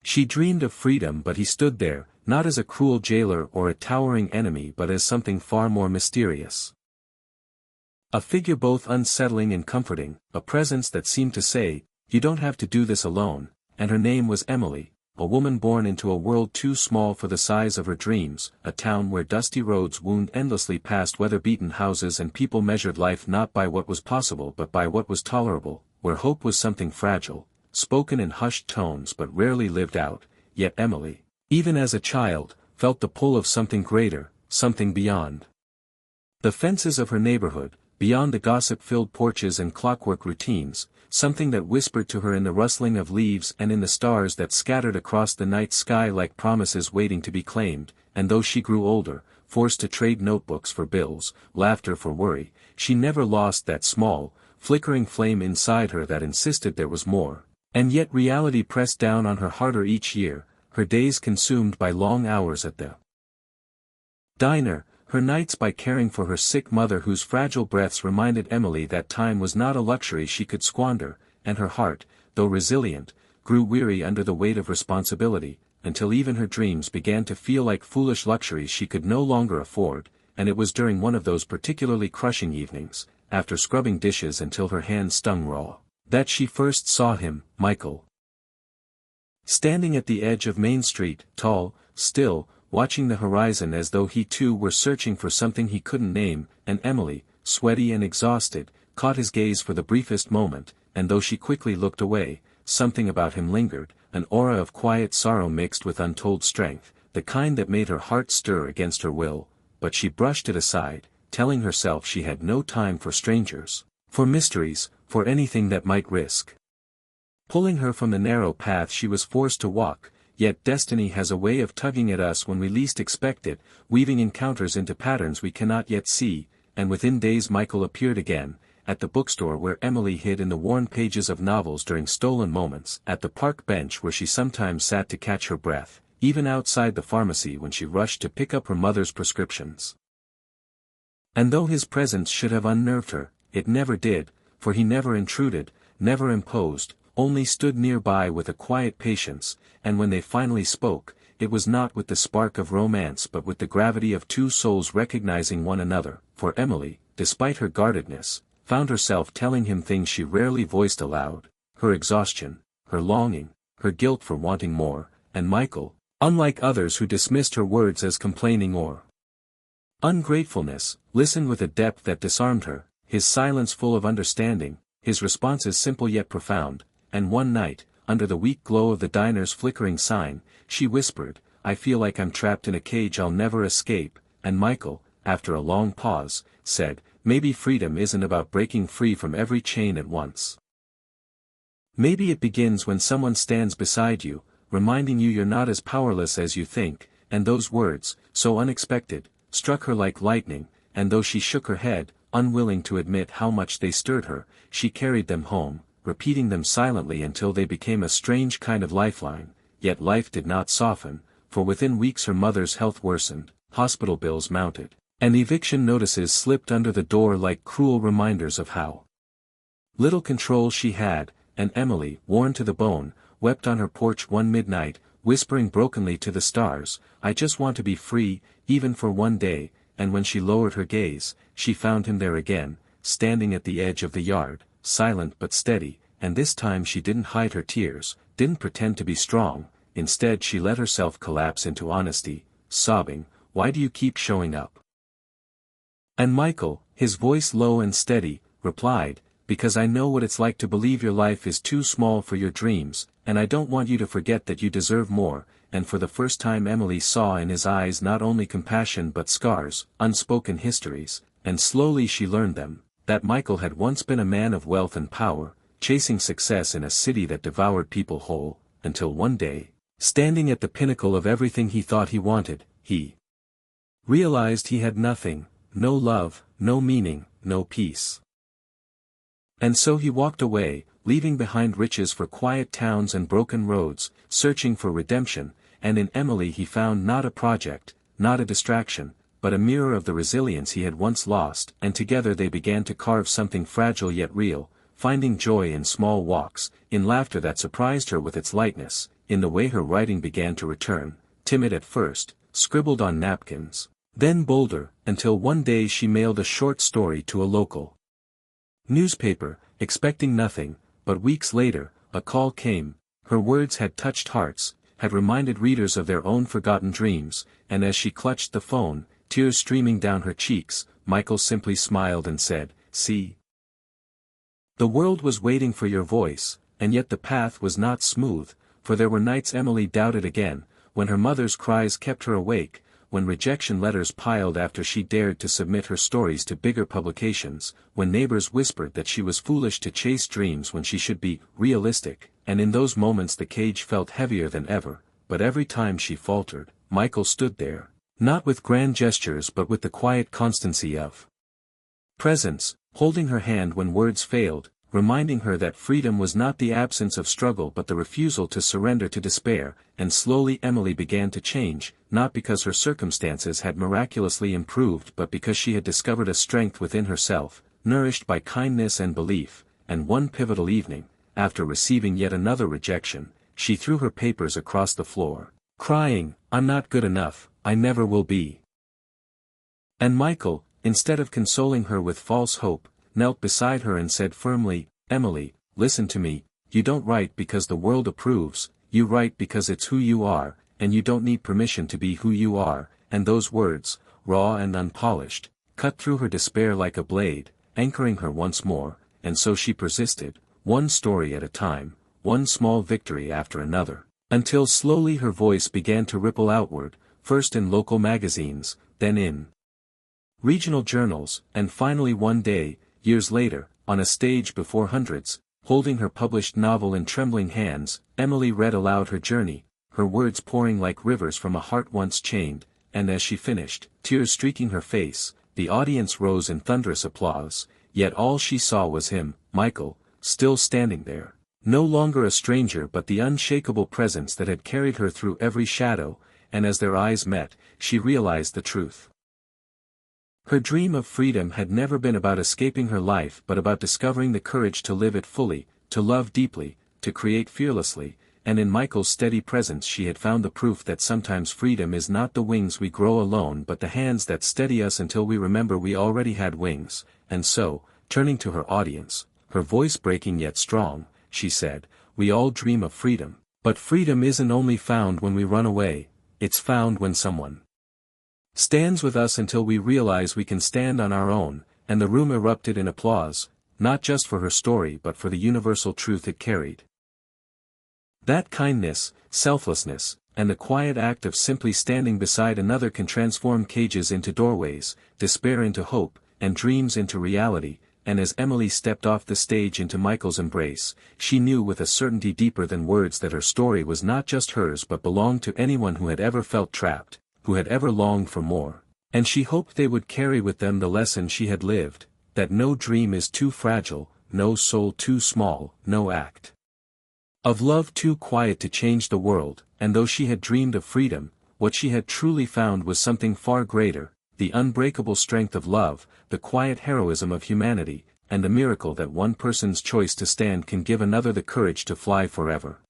She dreamed of freedom, but he stood there, not as a cruel jailer or a towering enemy but as something far more mysterious. A figure both unsettling and comforting, a presence that seemed to say, "You don't have to do this alone," and her name was Emily, a woman born into a world too small for the size of her dreams, a town where dusty roads wound endlessly past weather-beaten houses and people measured life not by what was possible but by what was tolerable, where hope was something fragile, spoken in hushed tones but rarely lived out, yet Emily, even as a child, felt the pull of something greater, something beyond the fences of her neighborhood, beyond the gossip-filled porches and clockwork routines, something that whispered to her in the rustling of leaves and in the stars that scattered across the night sky like promises waiting to be claimed, and though she grew older, forced to trade notebooks for bills, laughter for worry, she never lost that small, flickering flame inside her that insisted there was more. And yet reality pressed down on her harder each year, her days consumed by long hours at the diner, her nights by caring for her sick mother whose fragile breaths reminded Emily that time was not a luxury she could squander, and her heart, though resilient, grew weary under the weight of responsibility, until even her dreams began to feel like foolish luxuries she could no longer afford, and it was during one of those particularly crushing evenings, after scrubbing dishes until her hands stung raw, that she first saw him, Michael. Standing at the edge of Main Street, tall, still, watching the horizon as though he too were searching for something he couldn't name, and Emily, sweaty and exhausted, caught his gaze for the briefest moment, and though she quickly looked away, something about him lingered, an aura of quiet sorrow mixed with untold strength, the kind that made her heart stir against her will, but she brushed it aside, telling herself she had no time for strangers, for mysteries, for anything that might risk pulling her from the narrow path she was forced to walk. Yet destiny has a way of tugging at us when we least expect it, weaving encounters into patterns we cannot yet see, and within days Michael appeared again, at the bookstore where Emily hid in the worn pages of novels during stolen moments, at the park bench where she sometimes sat to catch her breath, even outside the pharmacy when she rushed to pick up her mother's prescriptions. And though his presence should have unnerved her, it never did, for he never intruded, never imposed, only stood nearby with a quiet patience, and when they finally spoke, it was not with the spark of romance but with the gravity of two souls recognizing one another, for Emily, despite her guardedness, found herself telling him things she rarely voiced aloud, her exhaustion, her longing, her guilt for wanting more, and Michael, unlike others who dismissed her words as complaining or ungratefulness, listened with a depth that disarmed her, his silence full of understanding, his responses simple yet profound, and one night, under the weak glow of the diner's flickering sign, she whispered, "I feel like I'm trapped in a cage I'll never escape," and Michael, after a long pause, said, "Maybe freedom isn't about breaking free from every chain at once. Maybe it begins when someone stands beside you, reminding you you're not as powerless as you think," and those words, so unexpected, struck her like lightning, and though she shook her head, unwilling to admit how much they stirred her, she carried them home, repeating them silently until they became a strange kind of lifeline. Yet life did not soften, for within weeks her mother's health worsened, hospital bills mounted, and eviction notices slipped under the door like cruel reminders of how little control she had, and Emily, worn to the bone, wept on her porch one midnight, whispering brokenly to the stars, "I just want to be free, even for one day," and when she lowered her gaze, she found him there again, standing at the edge of the yard, silent but steady, and this time she didn't hide her tears, didn't pretend to be strong, instead she let herself collapse into honesty, sobbing, "Why do you keep showing up?" And Michael, his voice low and steady, replied, "Because I know what it's like to believe your life is too small for your dreams, and I don't want you to forget that you deserve more," and for the first time Emily saw in his eyes not only compassion but scars, unspoken histories, and slowly she learned them, that Michael had once been a man of wealth and power, chasing success in a city that devoured people whole, until one day, standing at the pinnacle of everything he thought he wanted, he realized he had nothing, no love, no meaning, no peace. And so he walked away, leaving behind riches for quiet towns and broken roads, searching for redemption, and in Emily he found not a project, not a distraction, but a mirror of the resilience he had once lost, and together they began to carve something fragile yet real, finding joy in small walks, in laughter that surprised her with its lightness, in the way her writing began to return, timid at first, scribbled on napkins, then bolder, until one day she mailed a short story to a local newspaper, expecting nothing, but weeks later, a call came. Her words had touched hearts, had reminded readers of their own forgotten dreams, and as she clutched the phone, tears streaming down her cheeks, Michael simply smiled and said, "See? The world was waiting for your voice," and yet the path was not smooth, for there were nights Emily doubted again, when her mother's cries kept her awake, when rejection letters piled after she dared to submit her stories to bigger publications, when neighbors whispered that she was foolish to chase dreams when she should be realistic, and in those moments the cage felt heavier than ever, but every time she faltered, Michael stood there, not with grand gestures but with the quiet constancy of presence, holding her hand when words failed, reminding her that freedom was not the absence of struggle but the refusal to surrender to despair, and slowly Emily began to change, not because her circumstances had miraculously improved but because she had discovered a strength within herself, nourished by kindness and belief, and one pivotal evening, after receiving yet another rejection, she threw her papers across the floor, crying, "I'm not good enough, I never will be." And Michael, instead of consoling her with false hope, knelt beside her and said firmly, "Emily, listen to me, you don't write because the world approves, you write because it's who you are, and you don't need permission to be who you are," and those words, raw and unpolished, cut through her despair like a blade, anchoring her once more, and so she persisted, one story at a time, one small victory after another, until slowly her voice began to ripple outward, first in local magazines, then in regional journals, and finally one day, years later, on a stage before hundreds, holding her published novel in trembling hands, Emily read aloud her journey, her words pouring like rivers from a heart once chained, and as she finished, tears streaking her face, the audience rose in thunderous applause, yet all she saw was him, Michael, still standing there, no longer a stranger but the unshakable presence that had carried her through every shadow, and as their eyes met, she realized the truth. Her dream of freedom had never been about escaping her life but about discovering the courage to live it fully, to love deeply, to create fearlessly, and in Michael's steady presence she had found the proof that sometimes freedom is not the wings we grow alone but the hands that steady us until we remember we already had wings, and so, turning to her audience, her voice breaking yet strong, she said, "We all dream of freedom, but freedom isn't only found when we run away, it's found when someone stands with us until we realize we can stand on our own," and the room erupted in applause, not just for her story but for the universal truth it carried. That kindness, selflessness, and the quiet act of simply standing beside another can transform cages into doorways, despair into hope, and dreams into reality, and as Emily stepped off the stage into Michael's embrace, she knew with a certainty deeper than words that her story was not just hers but belonged to anyone who had ever felt trapped, who had ever longed for more, and she hoped they would carry with them the lesson she had lived, that no dream is too fragile, no soul too small, no act of love too quiet to change the world, and though she had dreamed of freedom, what she had truly found was something far greater, the unbreakable strength of love, the quiet heroism of humanity, and the miracle that one person's choice to stand can give another the courage to fly forever.